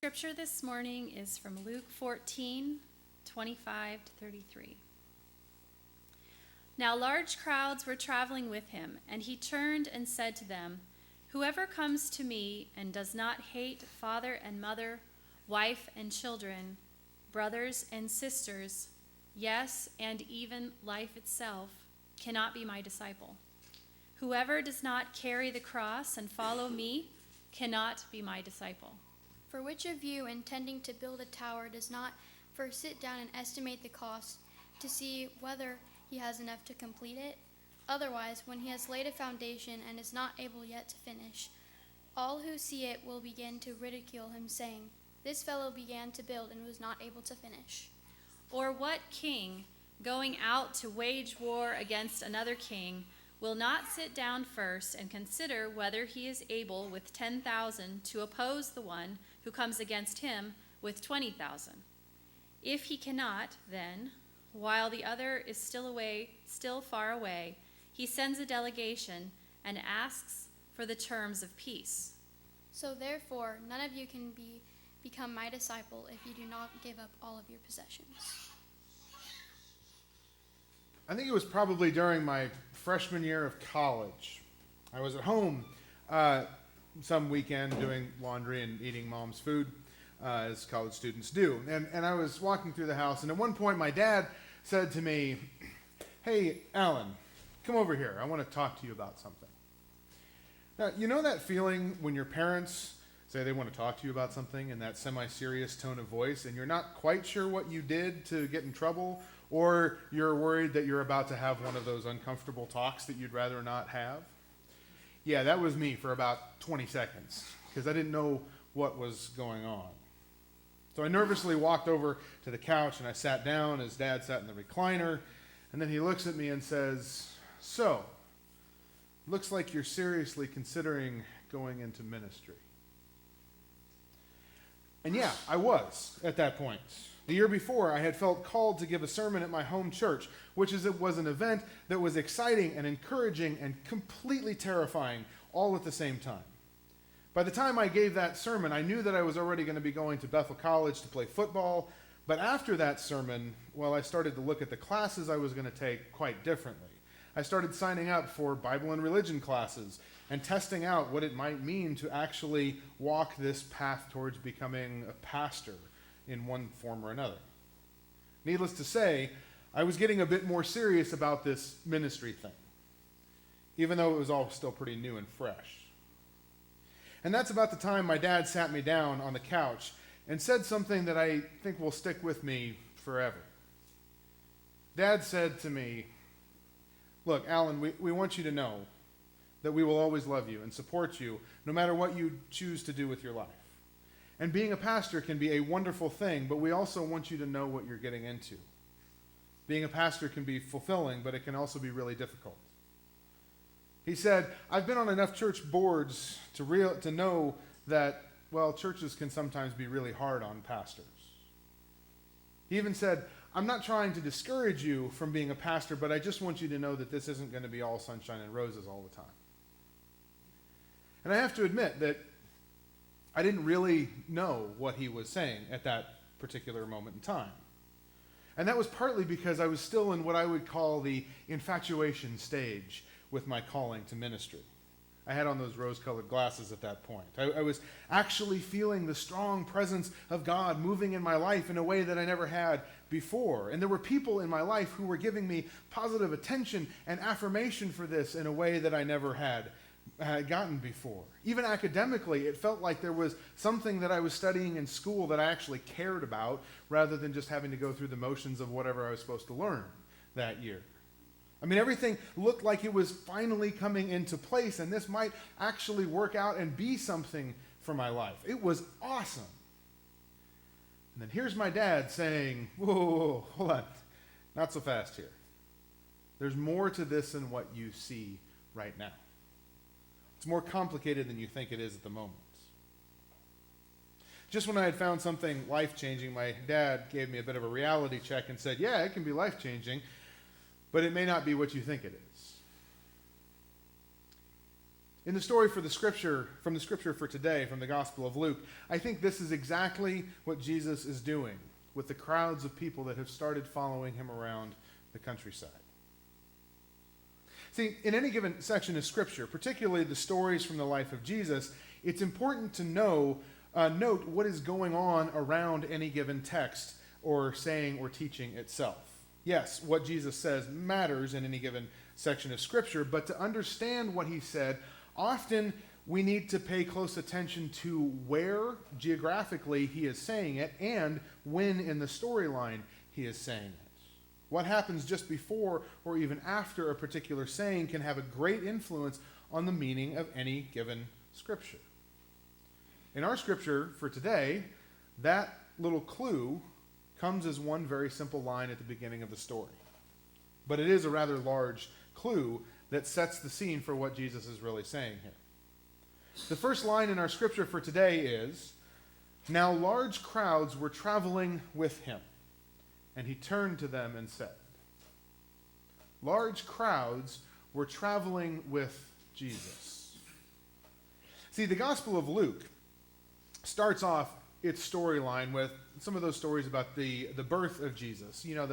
Scripture this morning is from Luke 14:25-33. Now large crowds were traveling with him, and he turned and said to them, "Whoever comes to me and does not hate father and mother, wife and children, brothers and sisters, yes, and even life itself, cannot be my disciple. Whoever does not carry the cross and follow me cannot be my disciple. For which of you, intending to build a tower, does not first sit down and estimate the cost to see whether he has enough to complete it? Otherwise, when he has laid a foundation and is not able yet to finish, all who see it will begin to ridicule him, saying, 'This fellow began to build and was not able to finish.' Or what king, going out to wage war against another king, will not sit down first and consider whether he is able with 10,000 to oppose the one who comes against him with 20,000? If he cannot, then, while the other is still far away, he sends a delegation and asks for the terms of peace. So therefore, none of you can become my disciple if you do not give up all of your possessions." I think it was probably during my freshman year of college. I was at home some weekend doing laundry and eating mom's food, as college students do. And I was walking through the house, and at one point my dad said to me, "Hey, Alan, come over here. I want to talk to you about something." Now, you know that feeling when your parents say they want to talk to you about something in that semi-serious tone of voice, and you're not quite sure what you did to get in trouble, or you're worried that you're about to have one of those uncomfortable talks that you'd rather not have? Yeah, that was me for about 20 seconds, because I didn't know what was going on. So I nervously walked over to the couch, and I sat down as Dad sat in the recliner, and then he looks at me and says, "So, looks like you're seriously considering going into ministry." And yeah, I was at that point. The year before, I had felt called to give a sermon at my home church, which was an event that was exciting and encouraging and completely terrifying all at the same time. By the time I gave that sermon, I knew that I was already going to be going to Bethel College to play football, but after that sermon, well, I started to look at the classes I was going to take quite differently. I started signing up for Bible and religion classes and testing out what it might mean to actually walk this path towards becoming a pastor in one form or another. Needless to say, I was getting a bit more serious about this ministry thing, even though it was all still pretty new and fresh. And that's about the time my dad sat me down on the couch and said something that I think will stick with me forever. Dad said to me, "Look, Alan, we want you to know that we will always love you and support you no matter what you choose to do with your life. And being a pastor can be a wonderful thing, but we also want you to know what you're getting into. Being a pastor can be fulfilling, but it can also be really difficult." He said, "I've been on enough church boards to know that, well, churches can sometimes be really hard on pastors." He even said, "I'm not trying to discourage you from being a pastor, but I just want you to know that this isn't going to be all sunshine and roses all the time." And I have to admit that I didn't really know what he was saying at that particular moment in time. And that was partly because I was still in what I would call the infatuation stage with my calling to ministry. I had on those rose-colored glasses at that point. I was actually feeling the strong presence of God moving in my life in a way that I never had before. And there were people in my life who were giving me positive attention and affirmation for this in a way that I never had gotten before. Even academically, it felt like there was something that I was studying in school that I actually cared about, rather than just having to go through the motions of whatever I was supposed to learn that year. I mean, everything looked like it was finally coming into place, and this might actually work out and be something for my life. It was awesome. And then here's my dad saying, whoa, hold on, not so fast here. There's more to this than what you see right now. It's more complicated than you think it is at the moment. Just when I had found something life-changing, my dad gave me a bit of a reality check and said, "Yeah, it can be life-changing, but it may not be what you think it is." In the story from the scripture for today, from the Gospel of Luke, I think this is exactly what Jesus is doing with the crowds of people that have started following him around the countryside. See, in any given section of Scripture, particularly the stories from the life of Jesus, it's important to note what is going on around any given text or saying or teaching itself. Yes, what Jesus says matters in any given section of Scripture, but to understand what he said, often we need to pay close attention to where geographically he is saying it and when in the storyline he is saying it. What happens just before or even after a particular saying can have a great influence on the meaning of any given scripture. In our scripture for today, that little clue comes as one very simple line at the beginning of the story. But it is a rather large clue that sets the scene for what Jesus is really saying here. The first line in our scripture for today is, "Now large crowds were traveling with him, and he turned to them and said." Large crowds were traveling with Jesus. See, the Gospel of Luke starts off its storyline with some of those stories about the birth of Jesus. You know,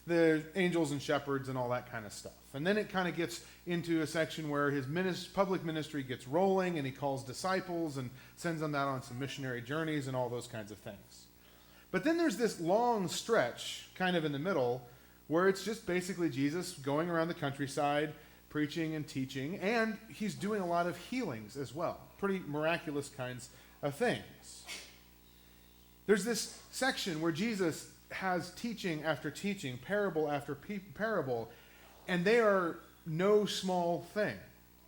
the angels and shepherds and all that kind of stuff. And then it kind of gets into a section where his public ministry gets rolling and he calls disciples and sends them out on some missionary journeys and all those kinds of things. But then there's this long stretch kind of in the middle where it's just basically Jesus going around the countryside, preaching and teaching, and he's doing a lot of healings as well. Pretty miraculous kinds of things. There's this section where Jesus has teaching after teaching, parable after parable, and they are no small thing.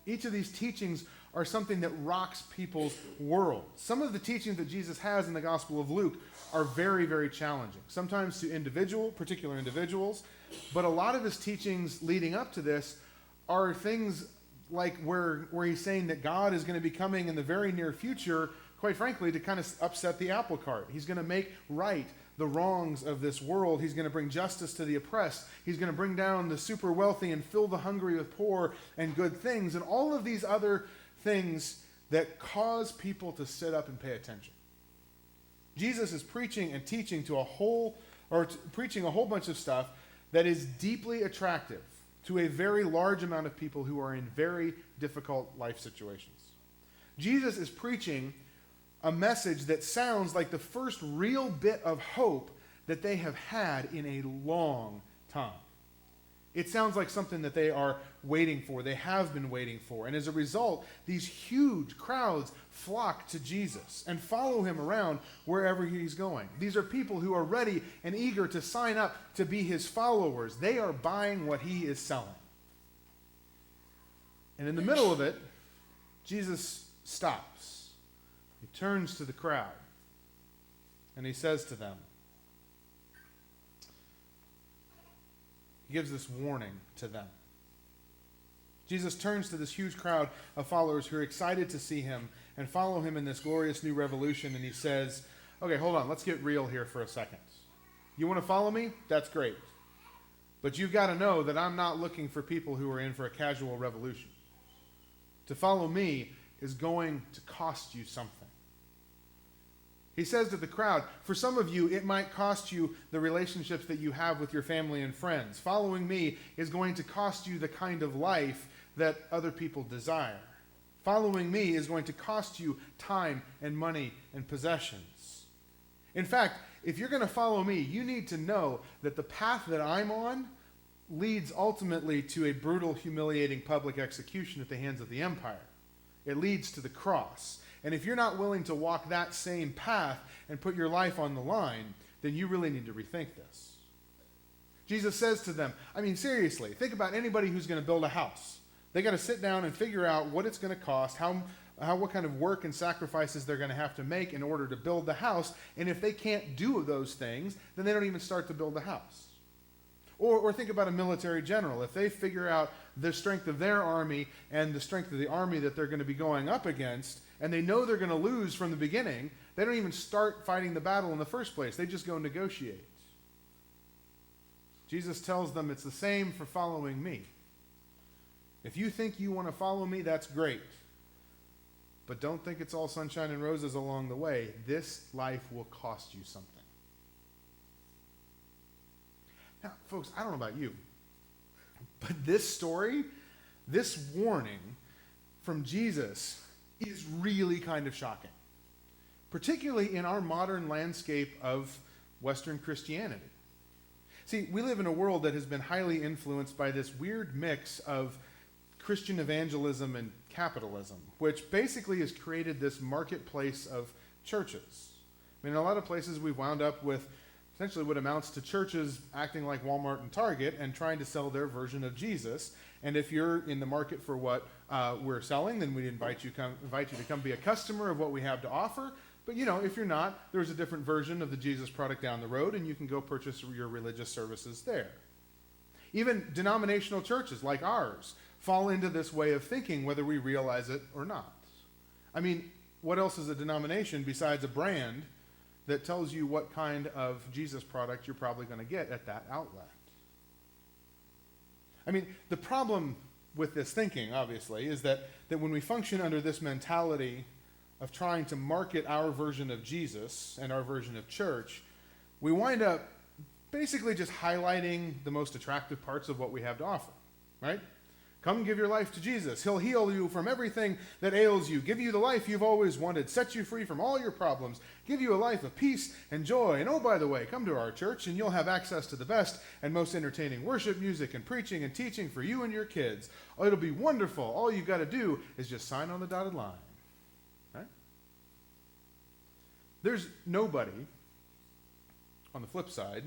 Each of these teachings are something that rocks people's world. Some of the teachings that Jesus has in the Gospel of Luke are very, very challenging, sometimes to particular individuals, but a lot of his teachings leading up to this are things like where he's saying that God is going to be coming in the very near future, quite frankly, to kind of upset the apple cart. He's going to make right the wrongs of this world. He's going to bring justice to the oppressed. He's going to bring down the super wealthy and fill the hungry with poor and good things, and all of these other things that cause people to sit up and pay attention. Jesus is preaching and teaching preaching a whole bunch of stuff that is deeply attractive to a very large amount of people who are in very difficult life situations. Jesus is preaching a message that sounds like the first real bit of hope that they have had in a long time. It sounds like something that they are waiting for, they have been waiting for. And as a result, these huge crowds flock to Jesus and follow him around wherever he's going. These are people who are ready and eager to sign up to be his followers. They are buying what he is selling. And in the middle of it, Jesus stops. He turns to the crowd and he says to them, he gives this warning to them. Jesus turns to this huge crowd of followers who are excited to see him and follow him in this glorious new revolution, and he says, okay, hold on, let's get real here for a second. You want to follow me? That's great. But you've got to know that I'm not looking for people who are in for a casual revolution. To follow me is going to cost you something. He says to the crowd, for some of you, it might cost you the relationships that you have with your family and friends. Following me is going to cost you the kind of life that other people desire. Following me is going to cost you time and money and possessions. In fact, if you're going to follow me, you need to know that the path that I'm on leads ultimately to a brutal, humiliating public execution at the hands of the empire. It leads to the cross. And if you're not willing to walk that same path and put your life on the line, then you really need to rethink this. Jesus says to them, I mean, seriously, think about anybody who's going to build a house. They got to sit down and figure out what it's going to cost, what kind of work and sacrifices they're going to have to make in order to build the house. And if they can't do those things, then they don't even start to build the house. Or think about a military general. If they figure out the strength of their army and the strength of the army that they're going to be going up against, and they know they're going to lose from the beginning, they don't even start fighting the battle in the first place. They just go negotiate. Jesus tells them it's the same for following me. If you think you want to follow me, that's great. But don't think it's all sunshine and roses along the way. This life will cost you something. Now, folks, I don't know about you, but this story, this warning from Jesus is really kind of shocking, particularly in our modern landscape of Western Christianity. See, we live in a world that has been highly influenced by this weird mix of Christian evangelism and capitalism, which basically has created this marketplace of churches. I mean, in a lot of places we've wound up with essentially what amounts to churches acting like Walmart and Target and trying to sell their version of Jesus. And if you're in the market for what we're selling, then we'd invite you to come be a customer of what we have to offer. But, if you're not, there's a different version of the Jesus product down the road, and you can go purchase your religious services there. Even denominational churches like ours fall into this way of thinking, whether we realize it or not. I mean, what else is a denomination besides a brand that tells you what kind of Jesus product you're probably going to get at that outlet? I mean, the problem with this thinking, obviously, is that when we function under this mentality of trying to market our version of Jesus and our version of church, we wind up basically just highlighting the most attractive parts of what we have to offer, right? Come give your life to Jesus. He'll heal you from everything that ails you, give you the life you've always wanted, set you free from all your problems, give you a life of peace and joy. And oh, by the way, come to our church and you'll have access to the best and most entertaining worship music and preaching and teaching for you and your kids. Oh, it'll be wonderful. All you've got to do is just sign on the dotted line. Right? There's nobody, on the flip side,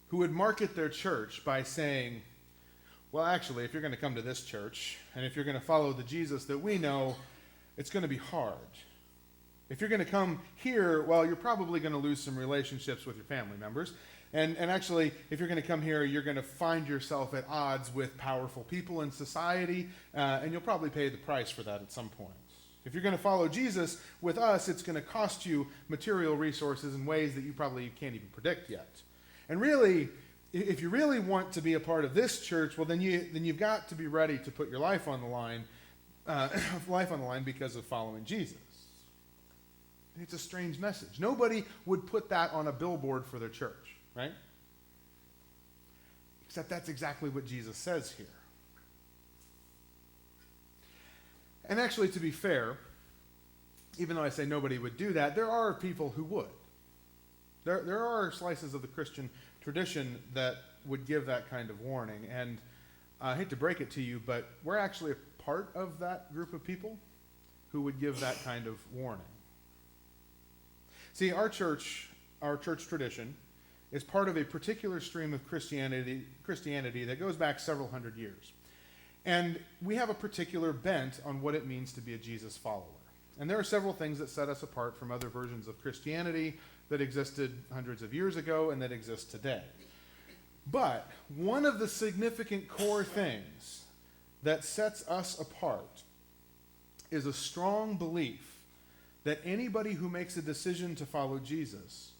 who would market their church by saying, well, actually, if you're going to come to this church, and if you're going to follow the Jesus that we know, it's going to be hard. If you're going to come here, well, you're probably going to lose some relationships with your family members. And actually, if you're going to come here, you're going to find yourself at odds with powerful people in society, and you'll probably pay the price for that at some point. If you're going to follow Jesus with us, it's going to cost you material resources in ways that you probably can't even predict yet. And really, if you really want to be a part of this church, well, then you've got to be ready to put your life on the line, because of following Jesus. It's a strange message. Nobody would put that on a billboard for their church, right? Except that's exactly what Jesus says here. And actually, to be fair, even though I say nobody would do that, there are people who would. There are slices of the Christian tradition that would give that kind of warning. And I hate to break it to you, but we're actually a part of that group of people who would give that kind of warning. See, our church tradition is part of a particular stream of Christianity that goes back several hundred years. And we have a particular bent on what it means to be a Jesus follower. And there are several things that set us apart from other versions of Christianity that existed hundreds of years ago and that exist today. But one of the significant core things that sets us apart is a strong belief that anybody who makes a decision to follow Jesus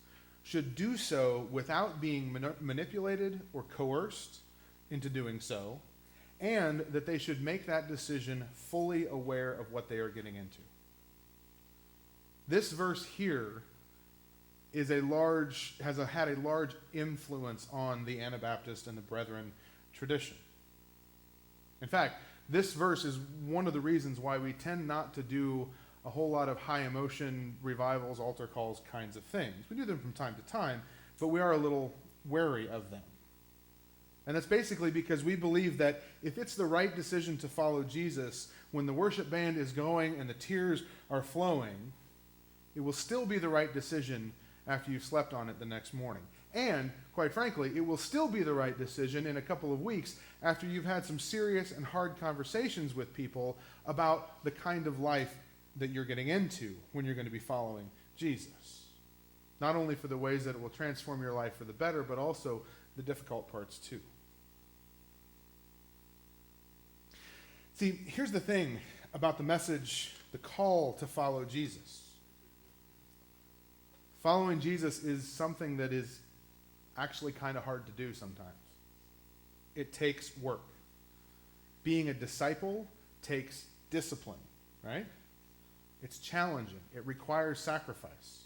should do so without being manipulated or coerced into doing so, and that they should make that decision fully aware of what they are getting into. This verse here has had a large influence on the Anabaptist and the Brethren tradition. In fact, this verse is one of the reasons why we tend not to do a whole lot of high emotion revivals, altar calls kinds of things. We do them from time to time, but we are a little wary of them. And that's basically because we believe that if it's the right decision to follow Jesus, when the worship band is going and the tears are flowing, it will still be the right decision after you've slept on it the next morning. And, quite frankly, it will still be the right decision in a couple of weeks after you've had some serious and hard conversations with people about the kind of life that you're getting into when you're going to be following Jesus. Not only for the ways that it will transform your life for the better, but also the difficult parts too. See, here's the thing about the message, the call to follow Jesus. Following Jesus is something that is actually kind of hard to do sometimes. It takes work. Being a disciple takes discipline, right? It's challenging. It requires sacrifice.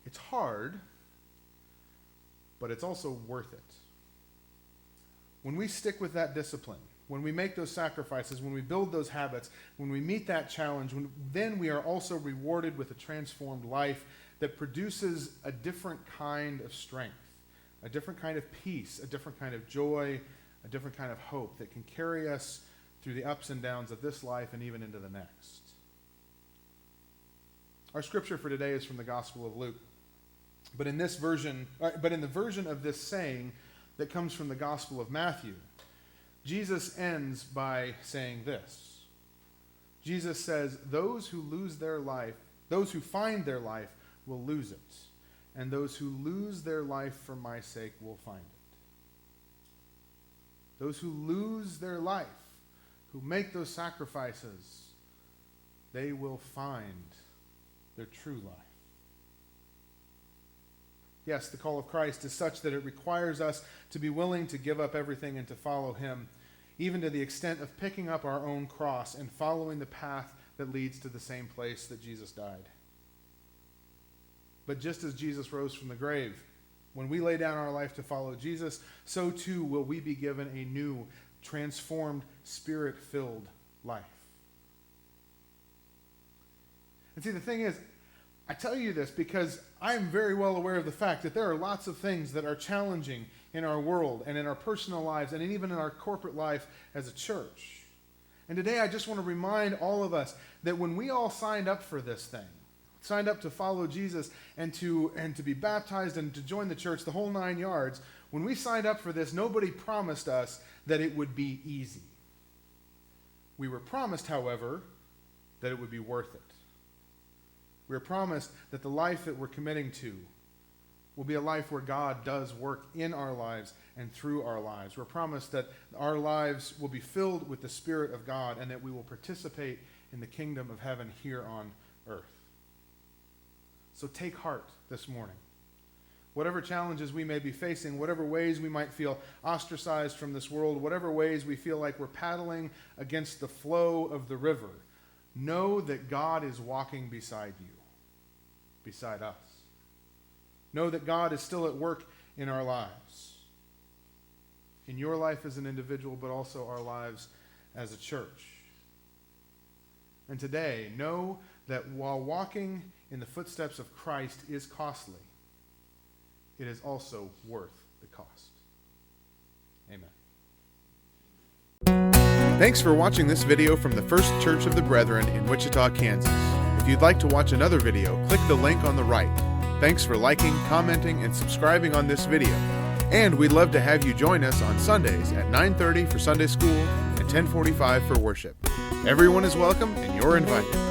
It's hard, but it's also worth it. When we stick with that discipline, when we make those sacrifices, when we build those habits, when we meet that challenge, then we are also rewarded with a transformed life that produces a different kind of strength, a different kind of peace, a different kind of joy, a different kind of hope that can carry us through the ups and downs of this life and even into the next. Our scripture for today is from the Gospel of Luke. But in the version of this saying that comes from the Gospel of Matthew, Jesus ends by saying this. Jesus says, those who find their life will lose it, and those who lose their life for my sake will find it. Those who lose their life, who make those sacrifices, they will find their true life. Yes, the call of Christ is such that it requires us to be willing to give up everything and to follow him, even to the extent of picking up our own cross and following the path that leads to the same place that Jesus died. But just as Jesus rose from the grave, when we lay down our life to follow Jesus, so too will we be given a new, transformed, Spirit-filled life. And see, the thing is, I tell you this because I am very well aware of the fact that there are lots of things that are challenging in our world and in our personal lives and even in our corporate life as a church. And today I just want to remind all of us that when we all signed up for this thing, signed up to follow Jesus and to be baptized and to join the church, the whole 9 yards, when we signed up for this, nobody promised us that it would be easy. We were promised, however, that it would be worth it. We are promised that the life that we're committing to will be a life where God does work in our lives and through our lives. We're promised that our lives will be filled with the Spirit of God and that we will participate in the kingdom of heaven here on earth. So take heart this morning. Whatever challenges we may be facing, whatever ways we might feel ostracized from this world, whatever ways we feel like we're paddling against the flow of the river, know that God is walking beside you. Beside us. Know that God is still at work in our lives. In your life as an individual, but also our lives as a church. And today, know that while walking in the footsteps of Christ is costly, it is also worth the cost. Amen. Thanks for watching this video from the First Church of the Brethren in Wichita, Kansas. If you'd like to watch another video, click the link on the right. Thanks for liking, commenting, and subscribing on this video. And we'd love to have you join us on Sundays at 9:30 for Sunday school and 10:45 for worship. Everyone is welcome and you're invited.